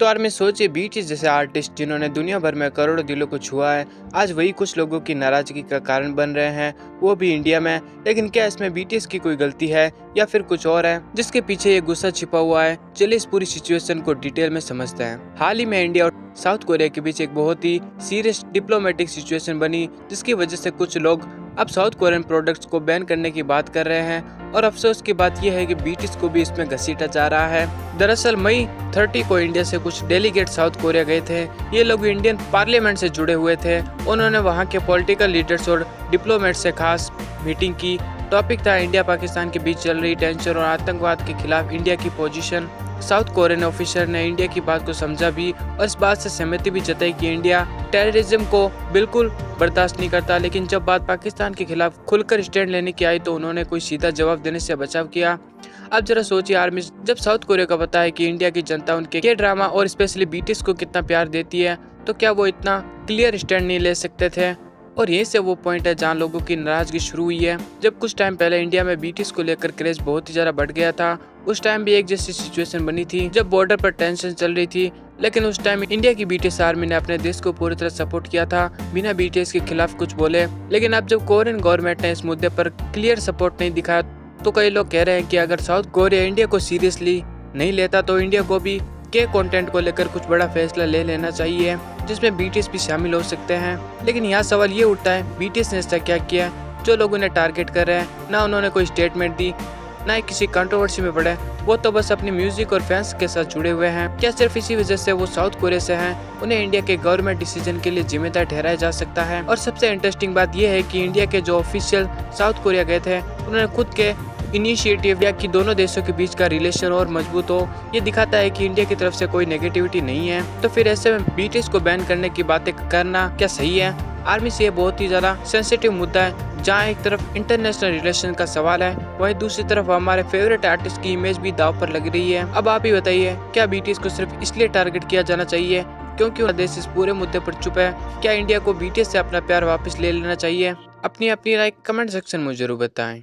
तो आर्मी सोचिए बीटीएस जैसे आर्टिस्ट जिन्होंने दुनिया भर में करोड़ों दिलों को छुआ है, आज वही कुछ लोगों की नाराजगी का कारण बन रहे हैं, वो भी इंडिया में। लेकिन क्या इसमें बीटीएस की कोई गलती है या फिर कुछ और है जिसके पीछे ये गुस्सा छिपा हुआ है? चलिए इस पूरी सिचुएशन को डिटेल में समझते हैं। हाल ही में इंडिया और साउथ कोरिया के बीच एक बहुत ही सीरियस डिप्लोमेटिक सिचुएशन बनी, जिसकी वजह से कुछ लोग अब साउथ कोरियन प्रोडक्ट्स को बैन करने की बात कर रहे हैं। और अफसोस की बात यह है कि बीटीएस को भी इसमें घसीटा जा रहा है। दरअसल मई 30 को इंडिया से कुछ डेलीगेट साउथ कोरिया गए थे। ये लोग इंडियन पार्लियामेंट से जुड़े हुए थे। उन्होंने वहां के पॉलिटिकल लीडर्स और डिप्लोमेट से खास मीटिंग की। टॉपिक था इंडिया पाकिस्तान के बीच चल रही टेंशन और आतंकवाद के खिलाफ इंडिया की पोजीशन। साउथ कोरियन ऑफिसर ने इंडिया की बात को समझा भी और इस बात से सहमति भी जताई कि इंडिया टेररिज्म को बिल्कुल बर्दाश्त नहीं करता। लेकिन जब बात पाकिस्तान के खिलाफ खुलकर स्टैंड लेने की आई तो उन्होंने कोई सीधा जवाब देने से बचाव किया। अब जरा सोचिए आर्मी, जब साउथ कोरिया का पता है कि इंडिया की जनता उनके के ड्रामा और स्पेशली बीटीएस को कितना प्यार देती है, तो क्या वो इतना क्लियर स्टैंड नहीं ले सकते थे? और यहीं से वो पॉइंट है जहाँ लोगों की नाराजगी शुरू हुई है। जब कुछ टाइम पहले इंडिया में बीटीएस को लेकर क्रेज बहुत ही ज़्यादा बढ़ गया था, उस टाइम भी एक जैसी सिचुएशन बनी थी जब बॉर्डर पर टेंशन चल रही थी। लेकिन उस टाइम इंडिया की बीटीएस आर्मी ने अपने देश को पूरी तरह सपोर्ट किया था, बिना बीटीएस के खिलाफ कुछ बोले। लेकिन अब जब कोरियन गवर्नमेंट ने इस मुद्दे पर क्लियर सपोर्ट नहीं दिखाया, तो कई लोग कह रहे हैं कि अगर साउथ कोरिया इंडिया को सीरियसली नहीं लेता तो इंडिया को भी के कंटेंट को लेकर कुछ बड़ा फैसला ले लेना चाहिए, जिसमें बीटीएस भी शामिल हो सकते हैं। लेकिन यहाँ सवाल ये उठता है, बीटीएस ने ऐसा क्या किया जो लोग उन्हें टारगेट कर रहे हैं? ना उन्होंने कोई स्टेटमेंट दी, ना ही किसी कंट्रोवर्सी में पड़े, वो तो बस अपनी म्यूजिक और फैंस के साथ जुड़े हुए हैं। क्या सिर्फ इसी वजह से वो साउथ कोरिया से हैं, उन्हें इंडिया के गवर्नमेंट डिसीजन के लिए जिम्मेदार ठहराया जा सकता है? और सबसे इंटरेस्टिंग बात यह है कि इंडिया के जो ऑफिशियल साउथ कोरिया गए थे, उन्होंने खुद के इनिशिएटिव या कि दोनों देशों के बीच का रिलेशन और मजबूत हो। ये दिखाता है कि इंडिया की तरफ से कोई नेगेटिविटी नहीं है। तो फिर ऐसे में बीटीएस को बैन करने की बातें करना क्या सही है? आर्मी से ये बहुत ही ज्यादा सेंसिटिव मुद्दा है, जहाँ एक तरफ इंटरनेशनल रिलेशन का सवाल है, वहीं दूसरी तरफ हमारे फेवरेट आर्टिस्ट की इमेज भी दांव पर लग रही है। अब आप ही बताइए, क्या बीटीएस को सिर्फ इसलिए टारगेट किया जाना चाहिए क्योंकि देश इस पूरे मुद्दे पर चुप है? क्या इंडिया को बीटीएस से अपना प्यार वापस ले लेना चाहिए? अपनी राय कमेंट सेक्शन में जरूर बताएं।